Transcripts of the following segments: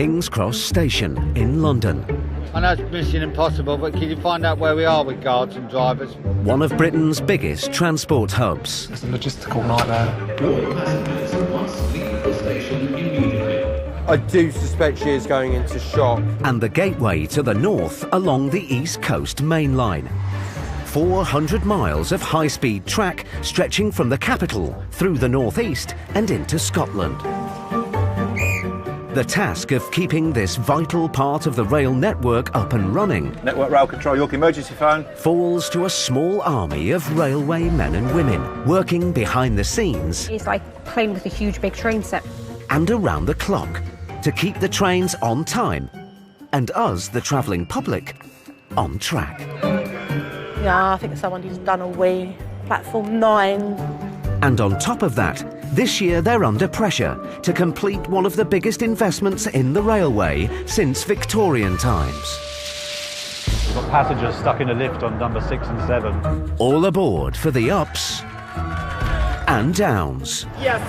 King's Cross Station in London. I know it's mission impossible, but can you find out where we are with guards and drivers? One of Britain's biggest transport hubs. It's a logistical nightmare. All passengers must leave the station immediately. I do suspect she is going into shock. And the gateway to the north along the East Coast Main Line. 400 miles of high-speed track stretching from the capital through the northeast and into Scotland. The task of keeping this vital part of the rail network up and running Network Rail Control, York emergency phone. falls to a small army of railway men and women working behind the scenes It's like playing with a huge big train set. and around the clock to keep the trains on time and us, the travelling public, on track. Yeah, I think somebody's done a wee. Platform 9. And on top of that, this year they're under pressure to complete one of the biggest investments in the railway since Victorian times. We've got passengers stuck in a lift on number 6 and 7. All aboard for the ups and downs Yeah,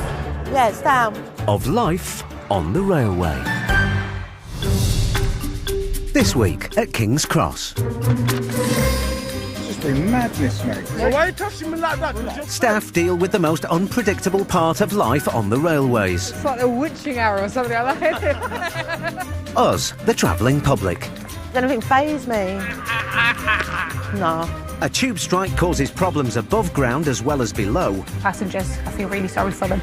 it's down. of life on the railway. This week at King's Cross. It's been madness, mate. Well, why are you touching me like that? Staff deal with the most unpredictable part of life on the railways. It's like a witching hour or something like that. Us, the travelling public. Does anything faze me? No. A tube strike causes problems above ground as well as below. Passengers, I feel really sorry for them.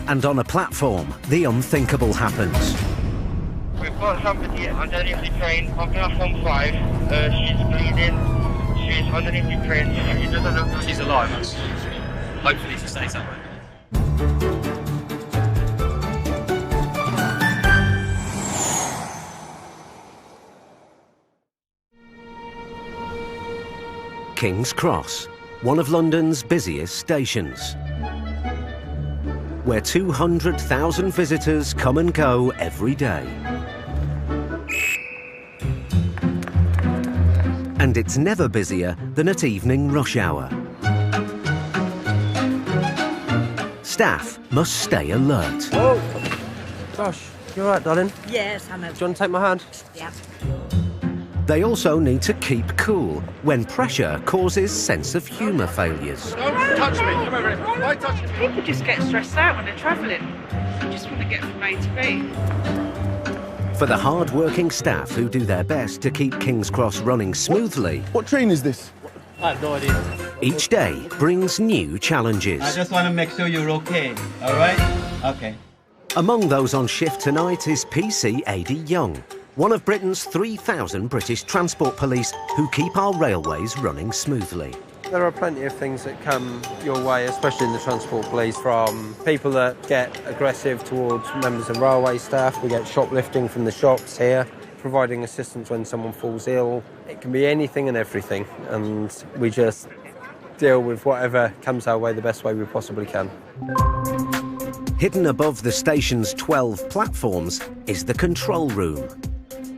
And on a platform, the unthinkable happens. We've got somebody underneath the train on platform 5. She's bleeding. She's underneath the train. She doesn't look... She's alive. Hopefully she stays that way. King's Cross, one of London's busiest stations, where 200,000 visitors come and go every day. And it's never busier than at evening rush hour. Staff must stay alert. Oh, gosh, you all right, darling? Yes, I'm okay. Do you want to take my hand? Yeah. They also need to keep cool when pressure causes sense of humour failures. Don't touch me. Come over here. Why touch me? People just get stressed out when they're travelling. They just want to get from A to B. For the hard-working staff who do their best to keep King's Cross running smoothly, What train is this? I have no idea. each day brings new challenges. I just want to make sure you're okay, all right? Okay. Among those on shift tonight is PC Adi Young, one of Britain's 3,000 British transport police who keep our railways running smoothly. There are plenty of things that come your way, especially in the transport police, from people that get aggressive towards members of railway staff. We get shoplifting from the shops here, providing assistance when someone falls ill. It can be anything and everything, and we just deal with whatever comes our way the best way we possibly can. Hidden above the station's 12 platforms is the control room,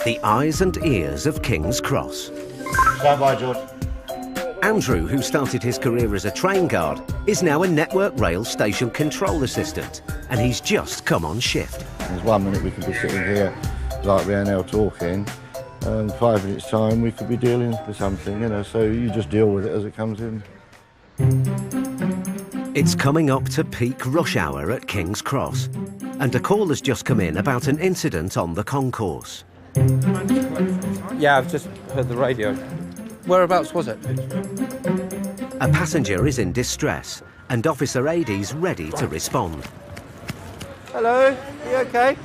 the eyes and ears of King's Cross. Stand by, George. Andrew, who started his career as a train guard, is now a Network Rail station control assistant, and he's just come on shift. There's 1 minute we could be sitting here like we are now talking, and 5 minutes time we could be dealing with something, you know, so you just deal with it as it comes in. It's coming up to peak rush hour at King's Cross, and a call has just come in about an incident on the concourse. Yeah, I've just heard the radio. Whereabouts was it? A passenger is in distress, and Officer Ady's ready to respond. Hello, you okay?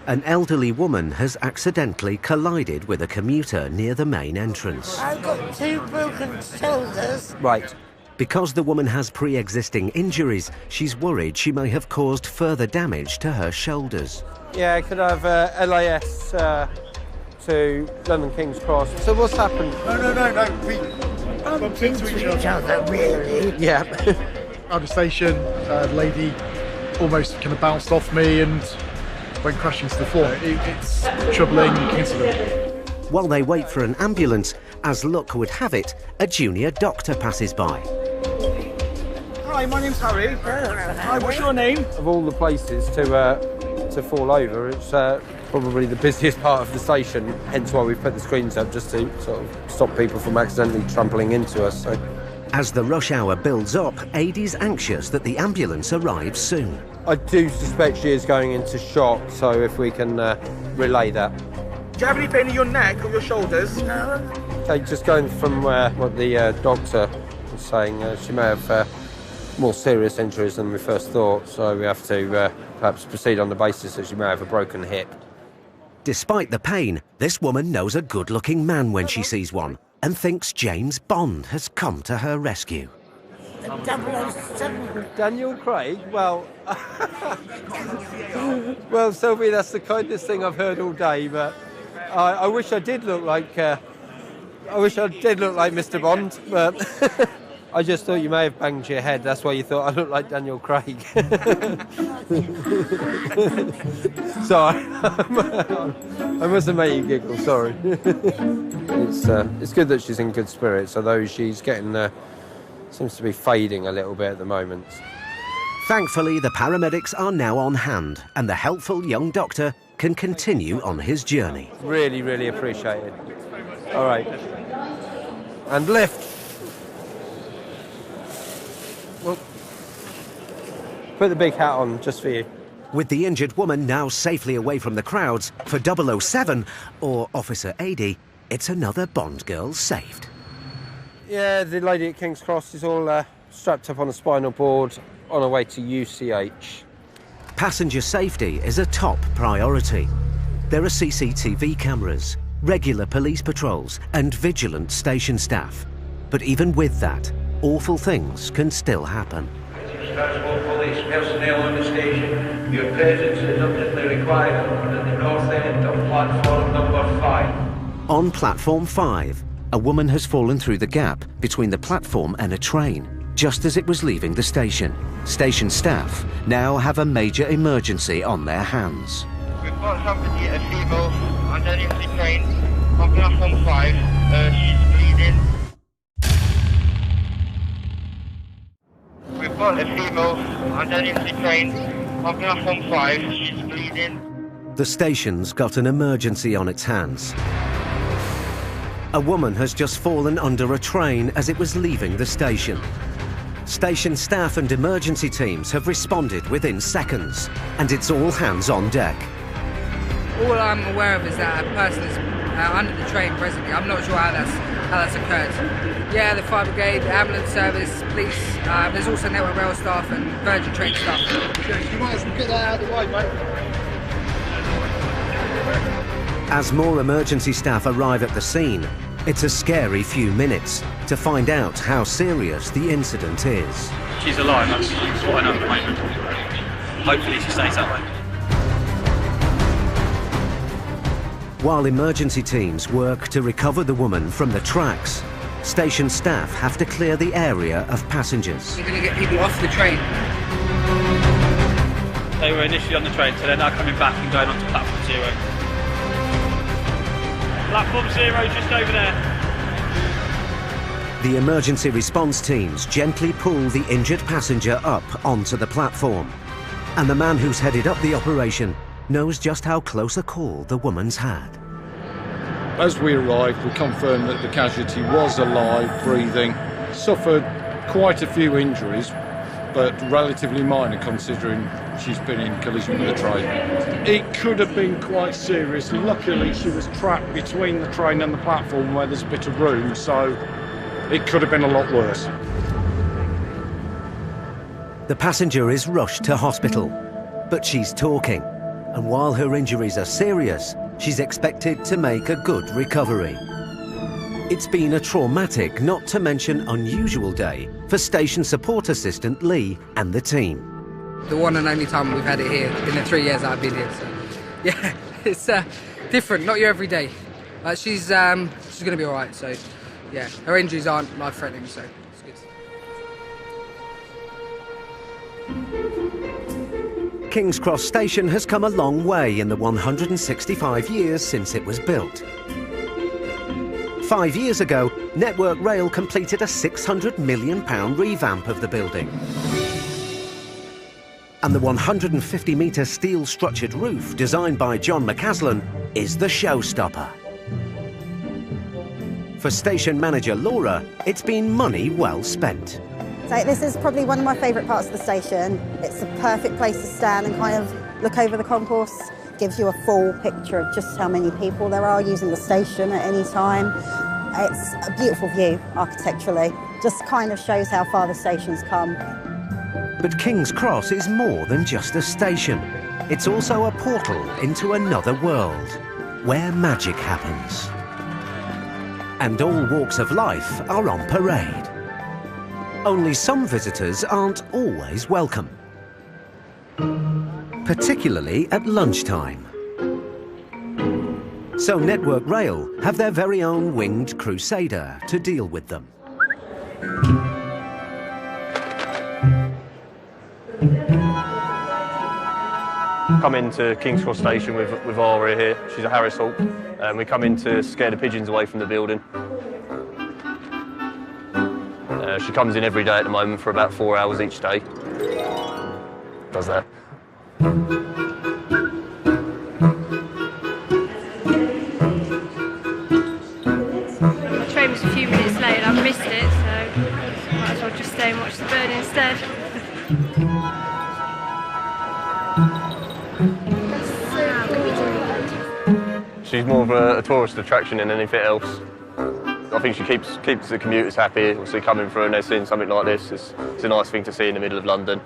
An elderly woman has accidentally collided with a commuter near the main entrance. I've got 2 broken shoulders. Right. Because the woman has pre-existing injuries, she's worried she may have caused further damage to her shoulders. Yeah, could I have LAS to London King's Cross? So what's happened? No. We bumped into each other. Really? Yeah. At the station, a lady almost kind of bounced off me and went crashing to the floor. It's a troubling incident. While they wait for an ambulance, as luck would have it, a junior doctor passes by. Hi, my name's Harry. Hi, what's your name? Of all the places to to fall over. It's probably the busiest part of the station, hence why we've put the screens up, just to sort of stop people from accidentally trampling into us. So. As the rush hour builds up, Adie's anxious that the ambulance arrives soon. I do suspect she is going into shock, so if we can relay that. Do you have any pain in your neck or your shoulders? No. Okay, just going from what the doctor was saying, she may have more serious injuries than we first thought, so we have to perhaps proceed on the basis that she may have a broken hip. Despite the pain, this woman knows a good-looking man when she sees one and thinks James Bond has come to her rescue. 007. Daniel Craig? Well, well, Sylvie, that's the kindest thing I've heard all day, but I wish I did look like Mr. Bond, but I just thought you may have banged your head. That's why you thought I looked like Daniel Craig. Sorry, I must have made you giggle. Sorry. It's good that she's in good spirits, although she's getting seems to be fading a little bit at the moment. Thankfully, the paramedics are now on hand, and the helpful young doctor can continue on his journey. Really, really appreciate it. All right, and lift. Well, put the big hat on just for you. With the injured woman now safely away from the crowds, for 007, or Officer Adie, it's another Bond girl saved. Yeah, the lady at King's Cross is all strapped up on a spinal board on her way to UCH. Passenger safety is a top priority. There are CCTV cameras, regular police patrols and vigilant station staff. But even with that, awful things can still happen. Transport police personnel on the station, your presence is urgently required at the north end of platform number 5. On platform 5, a woman has fallen through the gap between the platform and a train, just as it was leaving the station. Station staff now have a major emergency on their hands. We've got somebody, a female, underneath the train on platform 5. She's bleeding. We've got a female underneath the train on platform 5. She's bleeding. The station's got an emergency on its hands. A woman has just fallen under a train as it was leaving the station. Station staff and emergency teams have responded within seconds, and it's all hands on deck. All I'm aware of is that a person is under the train presently. I'm not sure how that's occurred. Yeah, the fire brigade, the ambulance service, police, there's also network rail staff and Virgin train staff. You might as well get that out of the way, mate. As more emergency staff arrive at the scene, it's a scary few minutes to find out how serious the incident is. She's alive, that's what I know at the moment. Hopefully she stays that way. While emergency teams work to recover the woman from the tracks, station staff have to clear the area of passengers. You're going to get people off the train. They were initially on the train, so they're now coming back and going onto platform 0. Platform 0 just over there. The emergency response teams gently pull the injured passenger up onto the platform. And the man who's headed up the operation knows just how close a call the woman's had. As we arrived, we confirmed that the casualty was alive, breathing, suffered quite a few injuries, but relatively minor considering she's been in collision with the train. It could have been quite serious. Luckily, she was trapped between the train and the platform where there's a bit of room, so it could have been a lot worse. The passenger is rushed to hospital, but she's talking, and while her injuries are serious, she's expected to make a good recovery. It's been a traumatic, not to mention unusual day for station support assistant Lee and the team. The one and only time we've had it here in the 3 years I've been here. So, yeah, it's different, not your everyday. She's going to be all right. So, yeah, her injuries aren't life-threatening, so it's good. King's Cross Station has come a long way in the 165 years since it was built. 5 years ago, Network Rail completed a £600 million revamp of the building. And the 150-metre steel-structured roof, designed by John McCaslin, is the showstopper. For station manager Laura, it's been money well spent. So this is probably one of my favourite parts of the station. It's a perfect place to stand and kind of look over the concourse. Gives you a full picture of just how many people there are using the station at any time. It's a beautiful view architecturally. Just kind of shows how far the station's come. But King's Cross is more than just a station. It's also a portal into another world, where magic happens. And all walks of life are on parade. Only some visitors aren't always welcome, particularly at lunchtime. So Network Rail have their very own winged crusader to deal with them. Come into King's Cross Station with Aria here. She's a Harris Hawk. We come in to scare the pigeons away from the building. She comes in every day at the moment for about 4 hours each day. Does that. My train was a few minutes late and I've missed it, so might as well just stay and watch the bird instead. She's more of a tourist attraction than anything else. I think she keeps the commuters happy. Obviously, coming through and they're seeing something like this, it's a nice thing to see in the middle of London.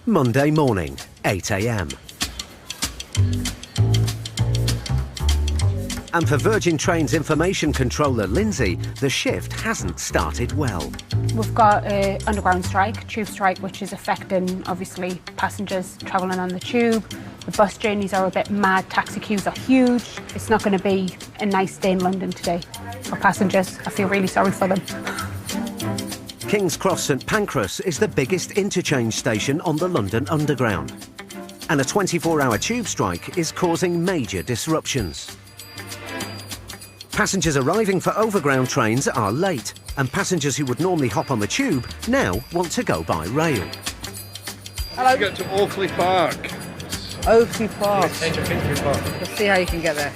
Monday morning, 8 a.m. And for Virgin Trains information controller Lindsay, the shift hasn't started well. We've got an underground strike, tube strike, which is affecting, obviously, passengers travelling on the tube. The bus journeys are a bit mad, taxi queues are huge. It's not going to be a nice day in London today for passengers. I feel really sorry for them. King's Cross St Pancras is the biggest interchange station on the London Underground. And a 24-hour tube strike is causing major disruptions. Passengers arriving for overground trains are late, and passengers who would normally hop on the tube now want to go by rail. Hello. Get to Oakley Park. Oakley Park. Let's see how you can get there.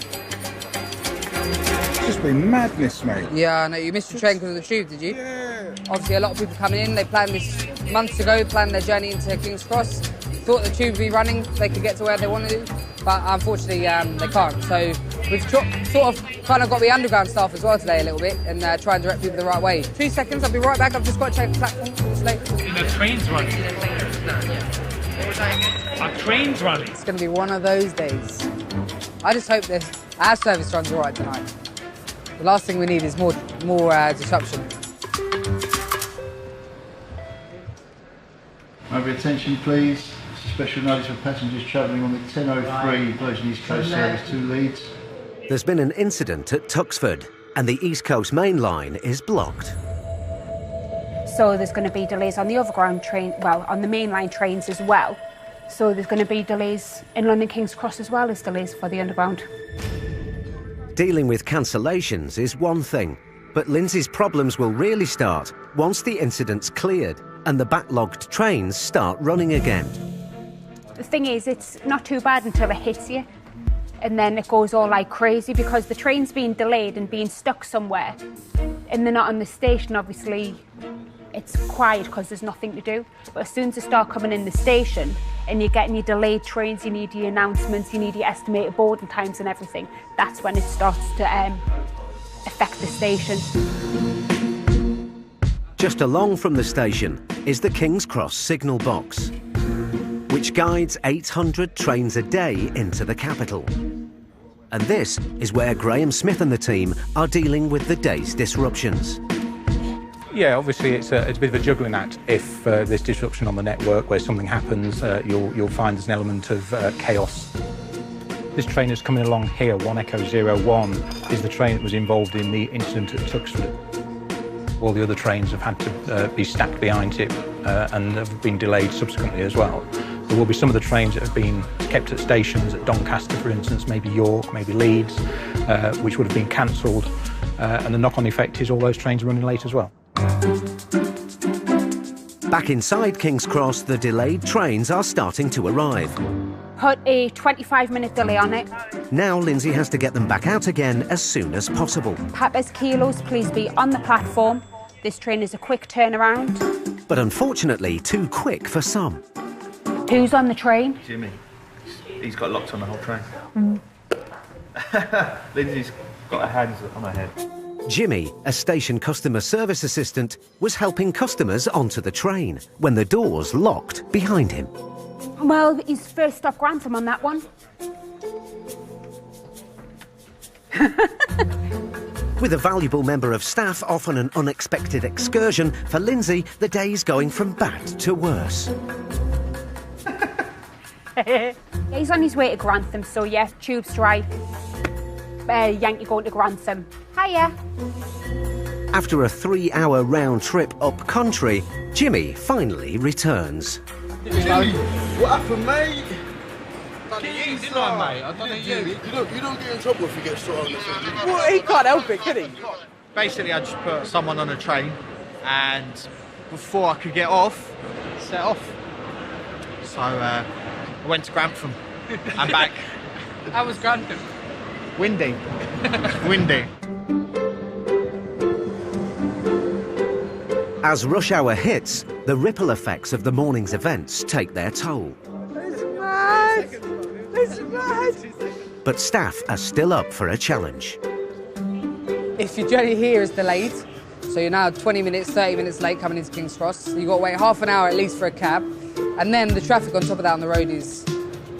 It's just been madness, mate. Yeah, I know. You missed your train because of the tube, did you? Yeah. Obviously, a lot of people coming in. They planned this months ago, planned their journey into King's Cross. Thought the tube would be running, they could get to where they wanted to, but unfortunately they can't. So we've sort of kind of got the underground staff as well today a little bit and try and direct people the right way. 2 seconds, I'll be right back. I've just got to check the platform. It's late. The train's running. Our train's running. It's going to be one of those days. I just hope that our service runs all right tonight. The last thing we need is more disruption. Have your attention, please. Special notice for passengers travelling on the 10:03 Virgin East Coast service to Leeds. There's been an incident at Tuxford, and the East Coast Main Line is blocked. So there's going to be delays on the overground train, well, on the mainline trains as well. So there's going to be delays in London King's Cross as well as delays for the underground. Dealing with cancellations is one thing, but Lindsay's problems will really start once the incident's cleared and the backlogged trains start running again. The thing is, it's not too bad until it hits you, and then it goes all like crazy because the train's being delayed and being stuck somewhere, and they're not on the station. Obviously, it's quiet because there's nothing to do. But as soon as they start coming in the station and you're getting your delayed trains, you need your announcements, you need your estimated boarding times and everything, that's when it starts to affect the station. Just along from the station is the King's Cross signal box, which guides 800 trains a day into the capital. And this is where Graham Smith and the team are dealing with the day's disruptions. Yeah, obviously it's a bit of a juggling act. If there's disruption on the network where something happens, you'll find there's an element of chaos. This train is coming along here, 1 Echo 01, is the train that was involved in the incident at Tuxford. All the other trains have had to be stacked behind it and have been delayed subsequently as well. There will be some of the trains that have been kept at stations at Doncaster, for instance, maybe York, maybe Leeds, which would have been cancelled. And the knock-on effect is all those trains are running late as well. Back inside King's Cross, the delayed trains are starting to arrive. Put a 25-minute delay on it. Now Lindsay has to get them back out again as soon as possible. Papa's kilos, please be on the platform. This train is a quick turnaround. But unfortunately, too quick for some. Who's on the train? Jimmy. He's got locked on the whole train. Lindsay's got her hands on her head. Jimmy, a station customer service assistant, was helping customers onto the train when the doors locked behind him. Well, he's first stop Grantham on that one. With a valuable member of staff off on an unexpected excursion, for Lindsay, the day's going from bad to worse. He's on his way to Grantham, so yeah, tube strike. Yankee going to Grantham. Hiya. After a 3-hour round trip up country, Jimmy finally returns. Jimmy, what happened, mate? You, didn't I, mate? I don't know you. You don't get in trouble if you get shot on the train. Well, he can't help it, can he? Basically, I just put someone on a train, and before I could get off, set off. So I went to Grantham and back. How was Grantham? Windy. Windy. As rush hour hits, the ripple effects of the morning's events take their toll. It's mad! It's mad! But staff are still up for a challenge. If your journey here is delayed, so you're now 20 minutes, 30 minutes late coming into King's Cross, you've got to wait half an hour at least for a cab, and then the traffic on top of that on the road is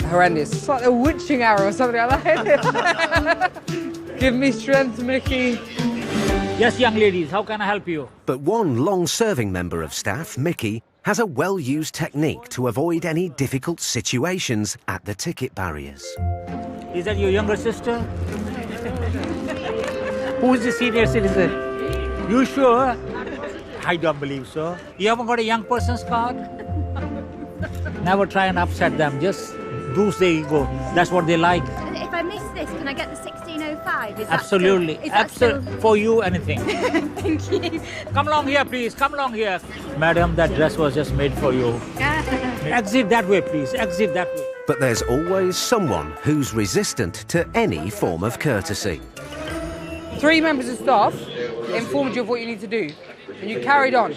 horrendous. It's like a witching hour or something like that. Give me strength, Mickey. Yes, young ladies, how can I help you? But one long-serving member of staff, Mickey, has a well-used technique to avoid any difficult situations at the ticket barriers. Is that your younger sister? Who is the senior citizen? You sure? I don't believe so. You haven't got a young person's card? Never try and upset them. Just boost their ego. That's what they like. If I miss this, can I get the 1605? Absolutely. Absolutely. For you, anything. Thank you. Come along here, please. Come along here. Madam, that dress was just made for you. Exit that way, please. Exit that way. But there's always someone who's resistant to any form of courtesy. 3 members of staff informed you of what you need to do, and you carried on.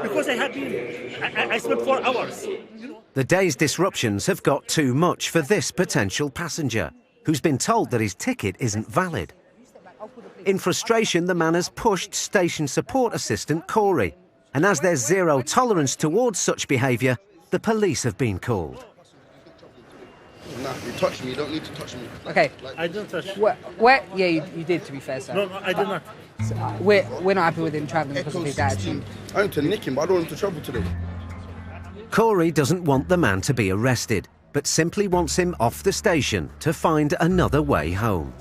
Because I had been. I spent 4 hours. The day's disruptions have got too much for this potential passenger, who's been told that his ticket isn't valid. In frustration, the man has pushed station support assistant Corey, and as there's zero tolerance towards such behaviour, the police have been called. Nah, you touched me, you don't need to touch me. Okay. I don't touch. Where? Yeah, you did, to be fair, sir. No, I did not. So, we're not happy with him travelling because of his attitude. I want to nick him, but I don't want him to travel today. Corey doesn't want the man to be arrested, but simply wants him off the station to find another way home.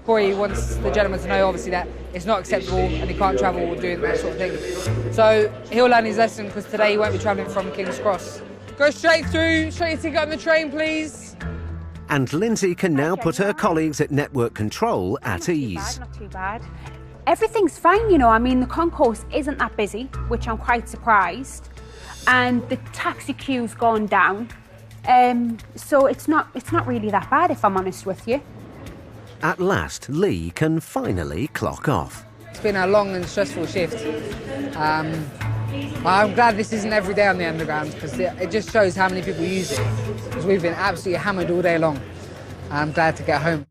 Corey wants the gentleman to know, obviously, that it's not acceptable and he can't travel doing that sort of thing. So he'll learn his lesson because today he won't be travelling from King's Cross. Go straight through, straight your ticket on the train, please. And Lindsay can now put her colleagues at Network Control at ease. Not too bad. Everything's fine, you know. I mean, the concourse isn't that busy, which I'm quite surprised. And the taxi queue's gone down. So it's not really that bad, if I'm honest with you. At last, Lee can finally clock off. It's been a long and stressful shift. I'm glad this isn't every day on the Underground because it just shows how many people use it. Because we've been absolutely hammered all day long. I'm glad to get home.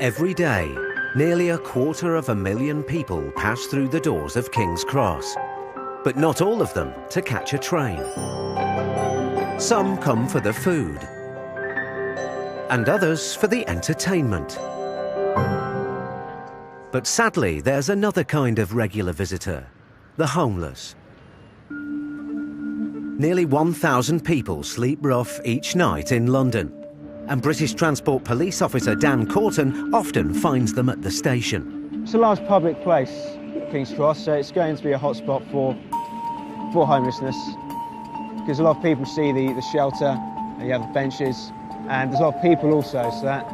Every day, nearly 250,000 people pass through the doors of King's Cross. But not all of them to catch a train. Some come for the food, and others for the entertainment. But sadly, there's another kind of regular visitor, the homeless. Nearly 1,000 people sleep rough each night in London, and British Transport Police Officer Dan Corton often finds them at the station. It's a large public place, King's Cross, so it's going to be a hotspot for homelessness, because a lot of people see the shelter, and you have the benches, and there's a lot of people also, so that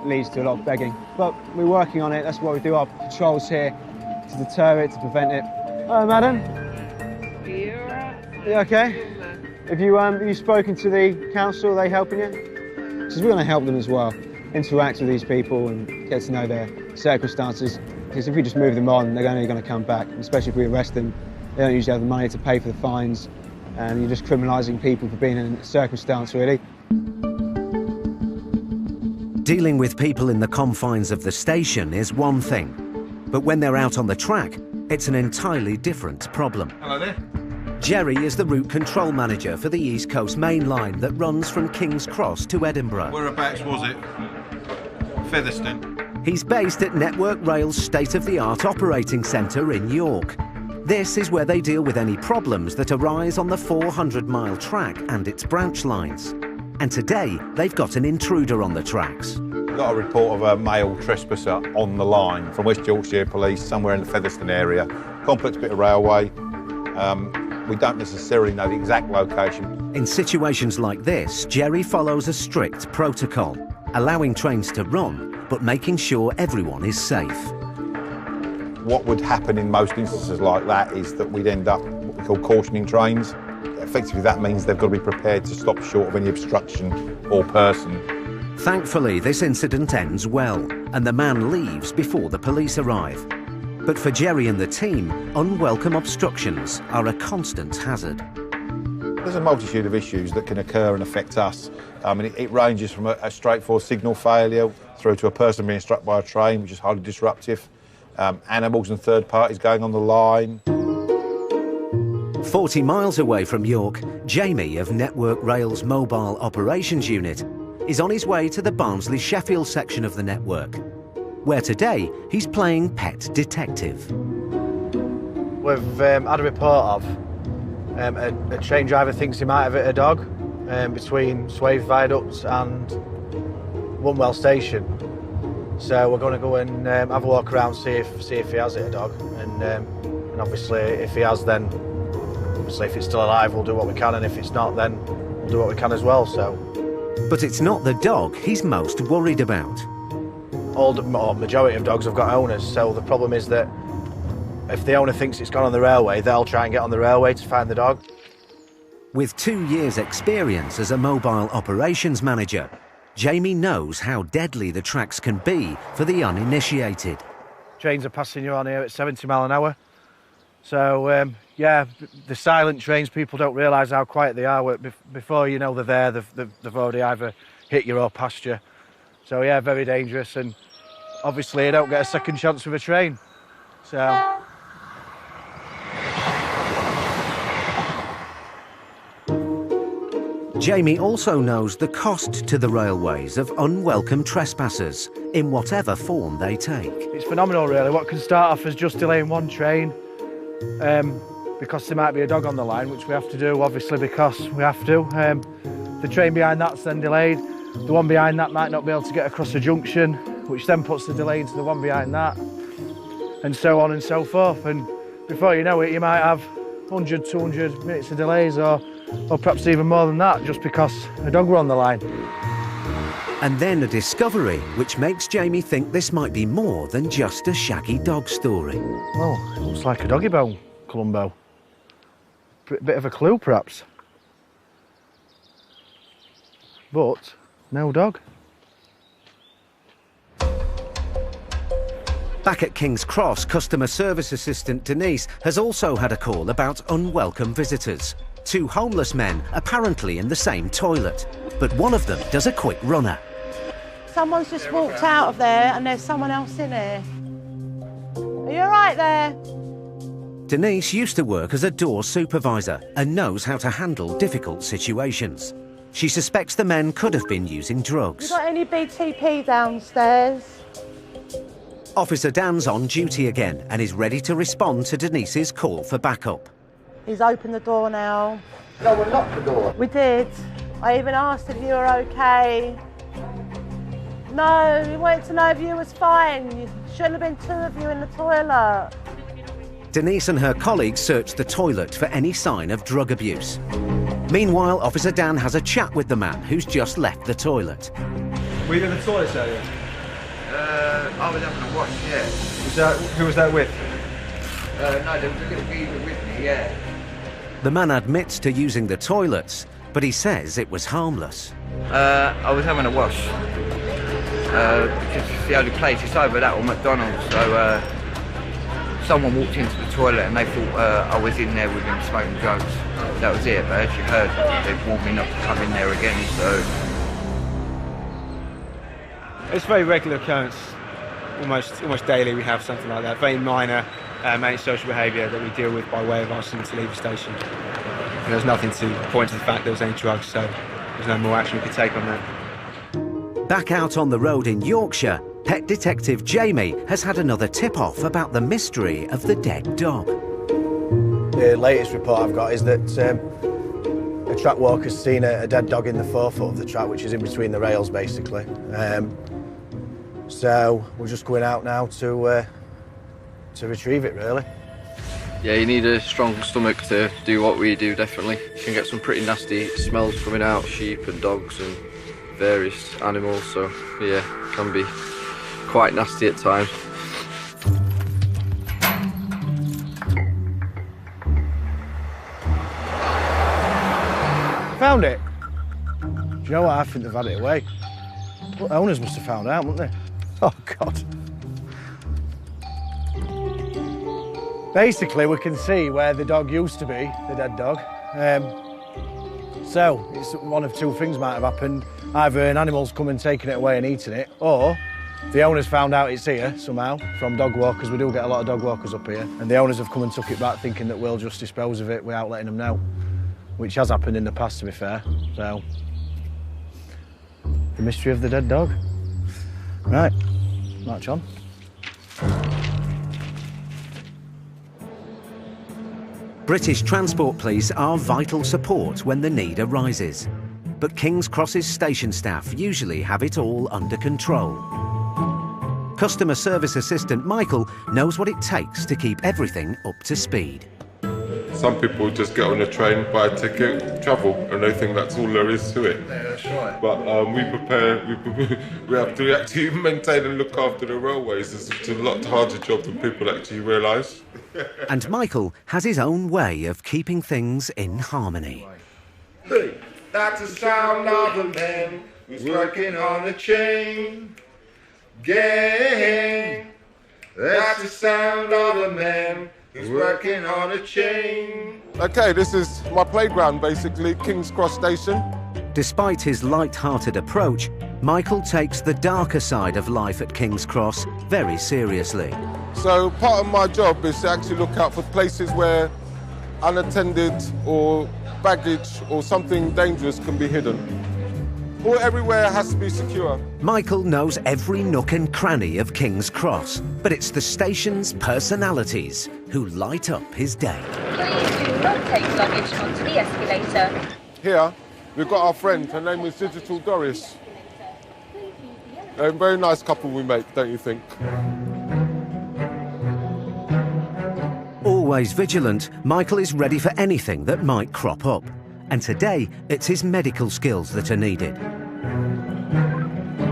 leads to a lot of begging. But we're working on it. That's why we do our patrols here, to deter it, to prevent it. Hello, madam. You okay? Have you spoken to the council? Are they helping you? Because we're going to help them as well. Interact with these people and get to know their circumstances. Because if we just move them on, they're only going to come back. Especially if we arrest them, they don't usually have the money to pay for the fines. And you're just criminalising people for being in a circumstance, really. Dealing with people in the confines of the station is one thing, but when they're out on the track, it's an entirely different problem. Hello there. Jerry is the route control manager for the East Coast Main Line that runs from King's Cross to Edinburgh. Whereabouts was it? Featherstone. He's based at Network Rail's state-of-the-art operating centre in York. This is where they deal with any problems that arise on the 400-mile track and its branch lines. And today, they've got an intruder on the tracks. We've got a report of a male trespasser on the line from West Yorkshire Police, somewhere in the Featherstone area. Complex bit of railway. We don't necessarily know the exact location. In situations like this, Jerry follows a strict protocol, allowing trains to run, but making sure everyone is safe. What would happen in most instances like that is that we'd end up what we call cautioning trains. Effectively, that means they've got to be prepared to stop short of any obstruction or person. Thankfully, this incident ends well, and the man leaves before the police arrive. But for Jerry and the team, unwelcome obstructions are a constant hazard. There's a multitude of issues that can occur and affect us. I mean, it ranges from a straightforward signal failure through to a person being struck by a train, which is highly disruptive. Animals and third parties going on the line. 40 miles away from York, Jamie of Network Rail's Mobile Operations Unit is on his way to the Barnsley-Sheffield section of the network, where today he's playing pet detective. We've had a report of a train driver thinks he might have hit a dog between Swathe Viaduct and Wunwell Station. So we're going to go and have a walk around, see if he has hit a dog, and obviously if he has, then obviously if it's still alive, we'll do what we can, and if it's not, then we'll do what we can as well. So. But it's not the dog he's most worried about. The majority of dogs have got owners, so the problem is that if the owner thinks it's gone on the railway, they'll try and get on the railway to find the dog. With 2 years' experience as a mobile operations manager, Jamie knows how deadly the tracks can be for the uninitiated. Trains are passing you on here at 70 mile an hour. So, yeah, the silent trains, people don't realise how quiet they are. Before you know they're there, they've already either hit you or passed you. So, yeah, very dangerous. And obviously you don't get a second chance with a train. So... Jamie also knows the cost to the railways of unwelcome trespassers, in whatever form they take. It's phenomenal, really. What can start off as just delaying one train, because there might be a dog on the line, which we have to do, obviously, because we have to. The train behind that's then delayed. The one behind that might not be able to get across a junction, which then puts the delay into the one behind that, and so on and so forth. And before you know it, you might have 100, 200 minutes of delays, or perhaps even more than that, just because a dog were on the line. And then a discovery which makes Jamie think this might be more than just a shaggy dog story. Well, it looks like a doggy bone, Columbo. Bit of a clue, perhaps. But no dog. Back at King's Cross, customer service assistant Denise has also had a call about unwelcome visitors. 2 homeless men apparently in the same toilet, but one of them does a quick runner. Someone's just walked out of there and there's someone else in there. Are you all right there? Denise used to work as a door supervisor and knows how to handle difficult situations. She suspects the men could have been using drugs. You got any BTP downstairs? Officer Dan's on duty again and is ready to respond to Denise's call for backup. He's opened the door now. No, we locked the door. We did. I even asked if you were okay. No, we wanted to know if you was fine. You shouldn't have been 2 of you in the toilet. Denise and her colleagues search the toilet for any sign of drug abuse. Meanwhile, Officer Dan has a chat with the man who's just left the toilet. Were you in the toilet area? I was having a wash, yeah. Who was that with? No, there was a little geezer with me, yeah. The man admits to using the toilets, but he says it was harmless. I was having a wash. Because it's the only place, it's over that or McDonald's, so someone walked into the toilet and they thought I was in there with him smoking drugs. That was it, but as you heard, they warned me not to come in there again, so... It's a very regular occurrence. Almost daily we have something like that. Very minor antisocial behaviour that we deal with by way of asking them to leave the station. And there's nothing to point to the fact there was any drugs, so there's no more action we could take on that. Back out on the road in Yorkshire, Pet Detective Jamie has had another tip-off about the mystery of the dead dog. The latest report I've got is that a track walker's seen a dead dog in the forefoot of the track, which is in between the rails, basically. So we're just going out now to retrieve it, really. Yeah, you need a strong stomach to do what we do, definitely. You can get some pretty nasty smells coming out, sheep and dogs and various animals, so yeah, it can be quite nasty at times. Found it? Do you know what? I think they've had it away. Well, owners must have found out, wouldn't they? Oh, God. Basically, we can see where the dog used to be, the dead dog. So, it's one of two things might have happened. Either an animal's come and taken it away and eaten it, or the owners found out it's here somehow from dog walkers. We do get a lot of dog walkers up here. And the owners have come and took it back thinking that we'll just dispose of it without letting them know. Which has happened in the past, to be fair. So, the mystery of the dead dog. Right, march on. British Transport Police are vital support when the need arises. But King's Cross's station staff usually have it all under control. Customer service assistant Michael knows what it takes to keep everything up to speed. Some people just get on a train, buy a ticket, travel, and they think that's all there is to it. Yeah, that's right. But we have to actually maintain and look after the railways. It's a lot harder job than people actually realise. And Michael has his own way of keeping things in harmony. Hey, that's the sound of a man who's working on a chain gang. That's the sound of a man who's working on a chain. Okay, this is my playground, basically, King's Cross Station. Despite his light-hearted approach, Michael takes the darker side of life at King's Cross very seriously. So part of my job is to actually look out for places where unattended or baggage or something dangerous can be hidden. Or everywhere has to be secure. Michael knows every nook and cranny of King's Cross, but it's the station's personalities who light up his day. Please do not take luggage onto the escalator. Here, we've got our friend. Her name is Digital Doris. A very nice couple we make, don't you think? Always vigilant, Michael is ready for anything that might crop up. And today, it's his medical skills that are needed.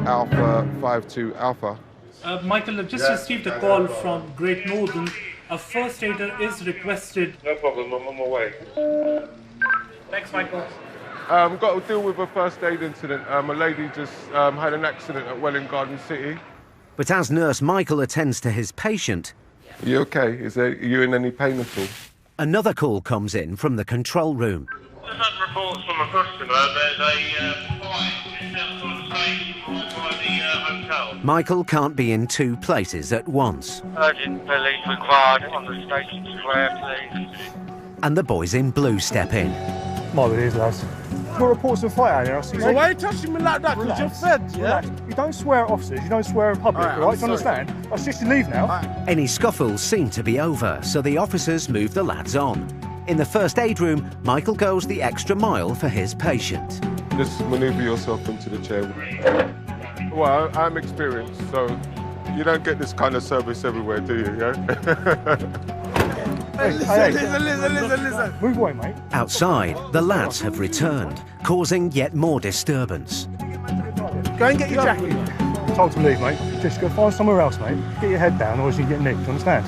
Alpha 52 Alpha. Michael, I've just received a call from Great Northern. A first aider is requested. No problem, I'm on my way. Thanks, Michael. Got to deal with a first aid incident. A lady just had an accident at Welling Garden City. But as Nurse Michael attends to his patient... Are you okay? Are you in any pain at all? Another call comes in from the control room. I've had reports from a customer. There's a fight just outside the station right by the hotel. Michael can't be in two places at once. Urgent police required on the station square, please. And the boys in blue step in. What it is, lads. Got reports of a fight out here. I see. So why are you touching me like that? Because you're fed, yeah? Relax. You don't swear at officers, you don't swear in public, all right? Do you understand? I suggest you leave now. Any scuffles seem to be over, so the officers move the lads on. In the first aid room, Michael goes the extra mile for his patient. Just manoeuvre yourself into the chair. Well, I'm experienced, so you don't get this kind of service everywhere, do you, yeah? Listen. Move away, mate. Outside, the lads have returned, causing yet more disturbance. Go and get your jacket. told to leave, mate, just go find somewhere else, mate. Get your head down, or else you can get nicked, understand?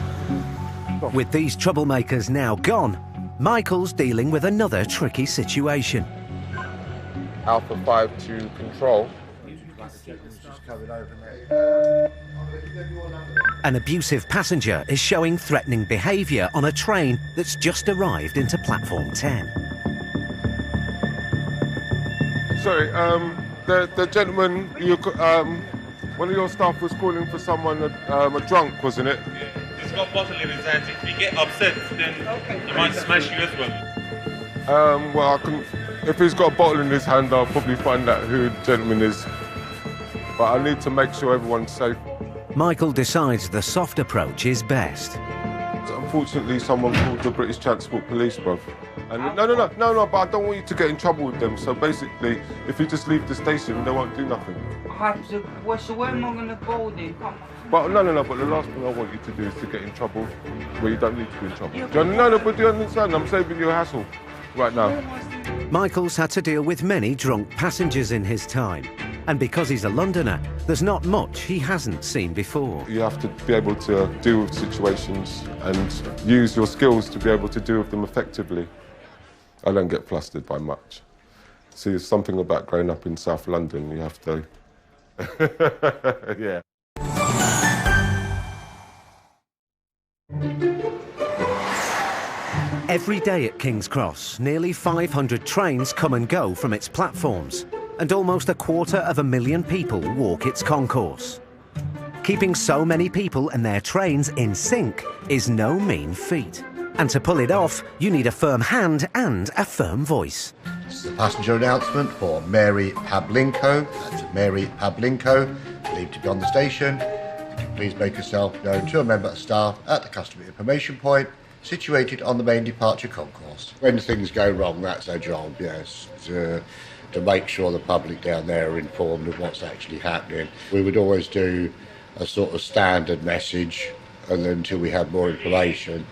With these troublemakers now gone, Michael's dealing with another tricky situation. Alpha 5 to control. An abusive passenger is showing threatening behaviour on a train that's just arrived into platform 10. Sorry, the gentleman, one of your staff was calling for someone, a drunk, wasn't it? He's got a bottle in his hands. If you get upset, then he might smash you as well. Well, if he's got a bottle in his hand, I'll probably find out who the gentleman is. But I need to make sure everyone's safe. Michael decides the soft approach is best. Unfortunately, someone called the British Transport Police, bruv. And no, but I don't want you to get in trouble with them. So basically, if you just leave the station, they won't do nothing. So where am I going to go then? Come on. But no, but the last thing I want you to do is to get in trouble where you don't need to be in trouble. But do you understand? I'm saving you a hassle right now. Michael's had to deal with many drunk passengers in his time. And because he's a Londoner, there's not much he hasn't seen before. You have to be able to deal with situations and use your skills to be able to deal with them effectively. I don't get flustered by much. See, there's something about growing up in South London, you have to... yeah. Every day at King's Cross, nearly 500 trains come and go from its platforms, and almost 250,000 people walk its concourse. Keeping so many people and their trains in sync is no mean feat. And to pull it off, you need a firm hand and a firm voice. This is a passenger announcement for Mary Pavlinko. That's Mary Pavlinko, believed to be on the station. Could you please make yourself known to a member of staff at the customer information point, situated on the main departure concourse. When things go wrong, that's our job, yes, to make sure the public down there are informed of what's actually happening. We would always do a sort of standard message, and then until we have more information.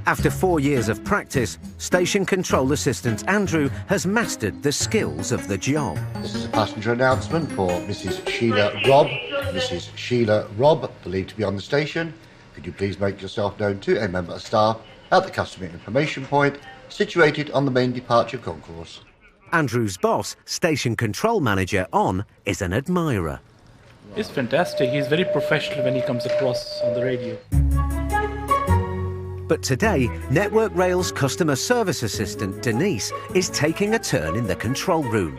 After 4 years of practice, Station Control Assistant Andrew has mastered the skills of the job. This is a passenger announcement for Mrs. Sheila Robb. Mrs. Sheila Robb, believed to be on the station. Could you please make yourself known to a member of staff at the customer information point, situated on the main departure concourse. Andrew's boss, Station Control Manager On, is an admirer. He's fantastic. He's very professional when he comes across on the radio. But today, Network Rail's customer service assistant, Denise, is taking a turn in the control room.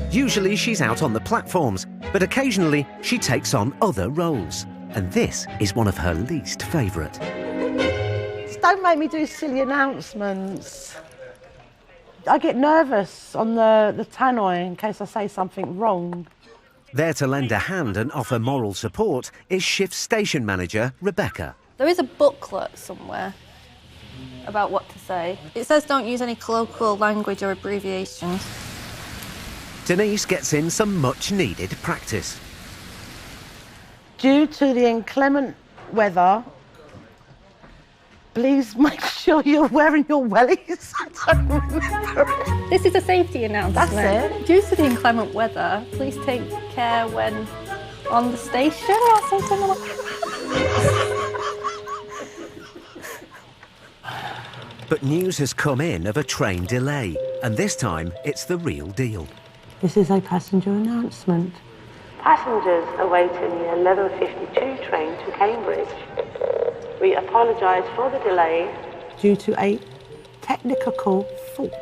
Usually she's out on the platforms, but occasionally she takes on other roles. And this is one of her least favourite. Just don't make me do silly announcements. I get nervous on the tannoy in case I say something wrong. There to lend a hand and offer moral support is shift station manager Rebecca. There is a booklet somewhere about what to say. It says don't use any colloquial language or abbreviations. Denise gets in some much-needed practice. Due to the inclement weather, please make sure you're wearing your wellies. I don't remember it. This is a safety announcement. That's it. Due to the inclement weather, please take care when on the station or something like that. But news has come in of a train delay, and this time it's the real deal. This is a passenger announcement. Passengers awaiting the 11:52 train to Cambridge. We apologise for the delay. Due to a technical fault.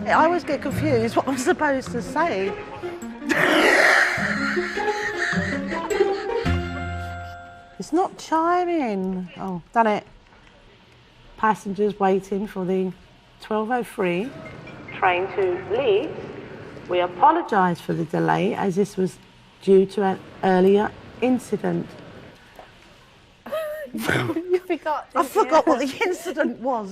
I always get confused what I'm supposed to say. It's not chiming. Oh, done it. Passengers waiting for the 12:03 train to Leeds. We apologise for the delay as this was due to an earlier incident. You forgot. I forgot what the incident was.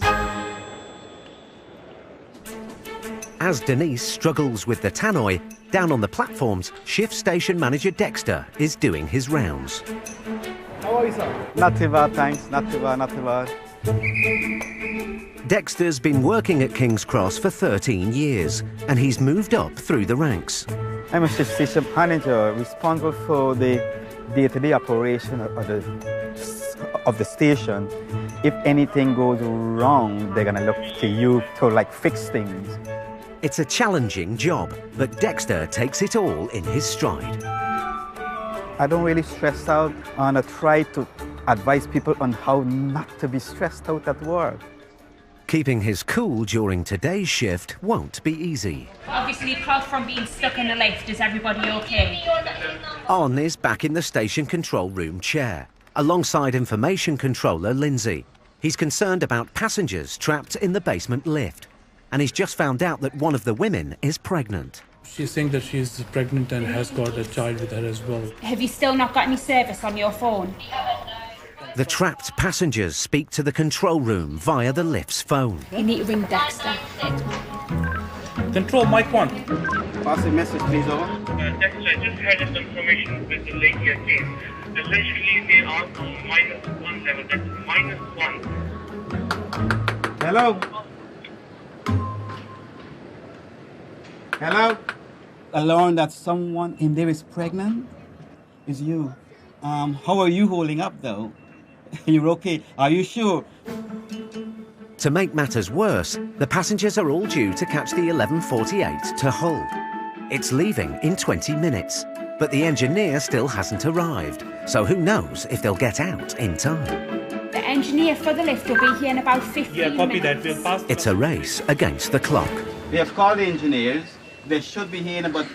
As Denise struggles with the tannoy, down on the platforms, shift station manager Dexter is doing his rounds. How are you, sir? Not too bad, thanks. Not too bad, not too bad. Dexter's been working at King's Cross for 13 years, and he's moved up through the ranks. I'm a station manager responsible for the day-to-day operation of the station. If anything goes wrong, they're gonna look to you to fix things. It's a challenging job, but Dexter takes it all in his stride. I don't really stress out, and I try to advise people on how not to be stressed out at work. Keeping his cool during today's shift won't be easy. Obviously, apart from being stuck in the lift, is everybody okay? On is back in the station control room chair, alongside information controller Lindsay. He's concerned about passengers trapped in the basement lift, and he's just found out that one of the women is pregnant. She's saying that she's pregnant and has got a child with her as well. Have you still not got any service on your phone? The trapped passengers speak to the control room via the lift's phone. You need to ring Dexter. Control, mic 1. Pass the message, please, over. Dexter, I just had a confirmation with the lady again. Essentially, they are -1 level. That's -1. Hello? Hello? Alarm that someone in there is pregnant? Is you. How are you holding up, though? You're okay. Are you sure? To make matters worse, the passengers are all due to catch the 11:48 to Hull. It's leaving in 20 minutes, but the engineer still hasn't arrived, so who knows if they'll get out in time. The engineer for the lift will be here in about 15 minutes. Copy that. We'll pass. It's a race against the clock. We have called the engineers. They should be here in about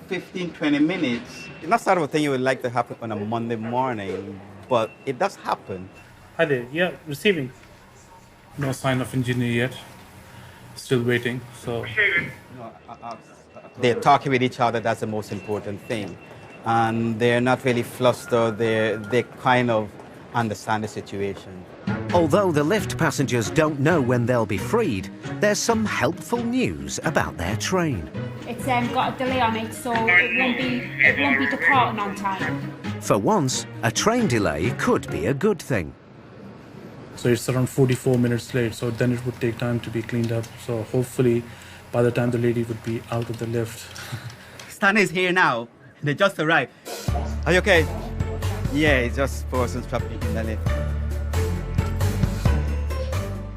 15-20 minutes. It's not sort of a thing you would like to happen on a Monday morning, but it does happen. Hi there. Yeah, receiving. No sign of engineer yet. Still waiting, so... They're talking with each other, that's the most important thing. And they're not really flustered, they kind of understand the situation. Although the lift passengers don't know when they'll be freed, there's some helpful news about their train. It's got a delay on it, so it won't be departing on time. For once, a train delay could be a good thing. So it's around 44 minutes late, so then it would take time to be cleaned up. So hopefully, by the time the lady would be out of the lift. Stan is here now. They just arrived. Are you okay? Yeah, it's just persons trapped in the lift.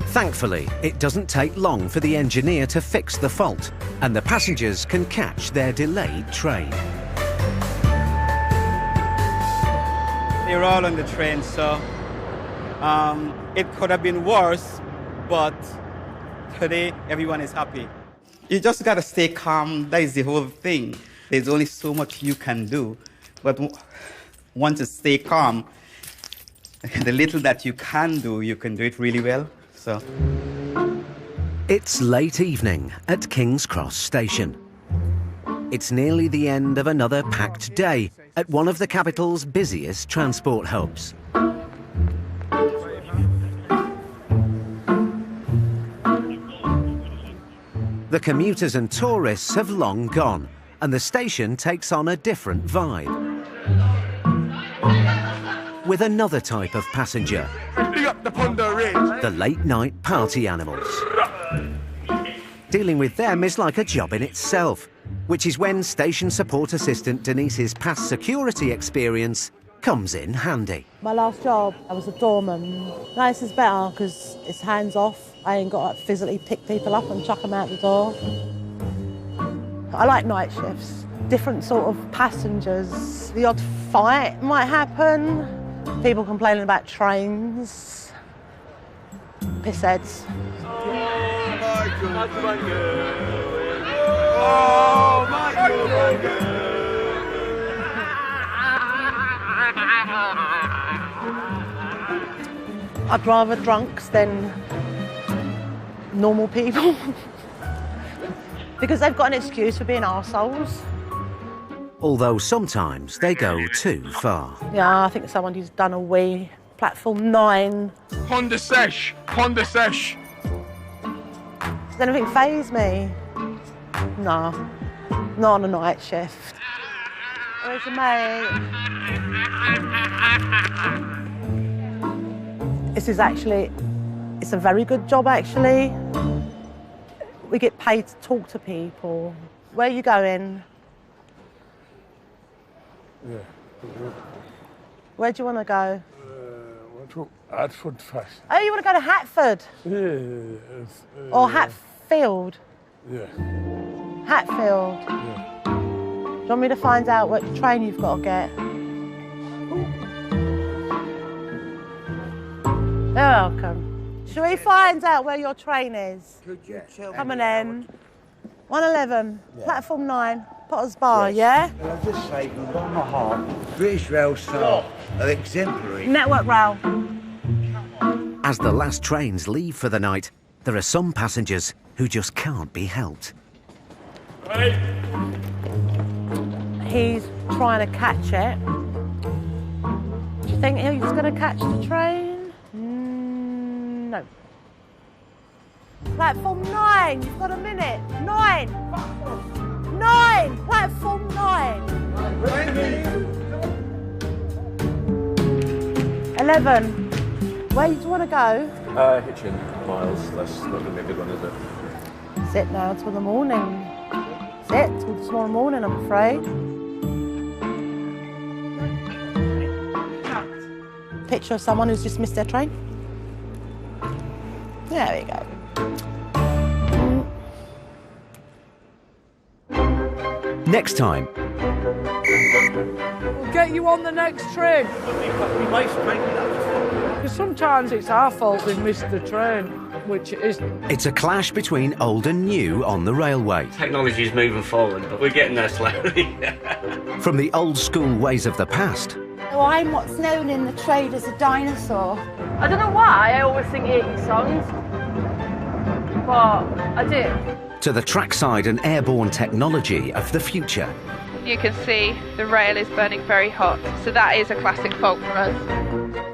Thankfully, it doesn't take long for the engineer to fix the fault, and the passengers can catch their delayed train. They're all on the train, so it could have been worse, but today everyone is happy. You just gotta stay calm. That is the whole thing. There's only so much you can do, but once you stay calm, the little that you can do it really well. So. It's late evening at King's Cross Station. It's nearly the end of another packed day at one of the capital's busiest transport hubs. The commuters and tourists have long gone, and the station takes on a different vibe. With another type of passenger, the late-night party animals. Dealing with them is like a job in itself, which is when station support assistant Denise's past security experience comes in handy. My last job, I was a doorman. No, this is better because it's hands off. I ain't got to physically pick people up and chuck them out the door. I like night shifts. Different sort of passengers. The odd fight might happen. People complaining about trains. Pissheads. Oh my God. I'd rather drunks than normal people because they've got an excuse for being arseholes. Although sometimes they go too far. Yeah, I think someone who's done a wee. Platform 9. Honda Sesh. Does anything faze me? No, not on a night shift. Where's your mate? This is actually It's a very good job, actually. We get paid to talk to people. Where are you going? Yeah. Where do you want to go? Hatford first. Oh, you want to go to Hatford? Yeah. Or Hatfield? Yeah. Hatfield? Yeah. Do you want me to find out what train you've got to get? You're welcome. Shall we find out where your train is? Could you tell Come me? on then. 111, platform 9, Potter's Bar, yeah? Can I just say, from the bottom of my heart, British Rail staff are exemplary. Network Rail. As the last trains leave for the night, there are some passengers who just can't be helped. He's trying to catch it. Do you think he's going to catch the train? No. Platform 9, you've got a minute. 9! 9! Platform 9! 11. Where do you want to go? Hitchin, miles. That's not going to be a good one, is it? Sit now till the morning. Sit till tomorrow morning, I'm afraid. Picture of someone who's just missed their train. There we go. Next time. We'll get you on the next train. Because sometimes it's our fault we missed the train, which it isn't. It's a clash between old and new on the railway. Technology is moving forward, but we're getting there slowly. From the old school ways of the past So I'm what's known in the trade as a dinosaur. I don't know why I always sing 80s songs, but I do. to the trackside and airborne technology of the future. You can see the rail is burning very hot, so that is a classic fault for us.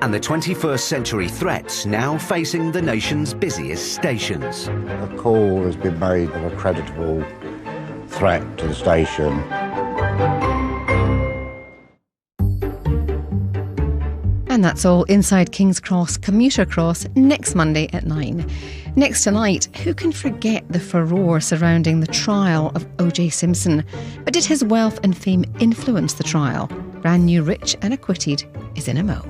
And the 21st century threats now facing the nation's busiest stations. A call has been made of a creditable threat to the station. And that's all inside King's Cross Commuter Cross next Monday at 9. Next tonight, who can forget the furore surrounding the trial of O.J. Simpson? But did his wealth and fame influence the trial? Brand new Rich and Acquitted is in a mo.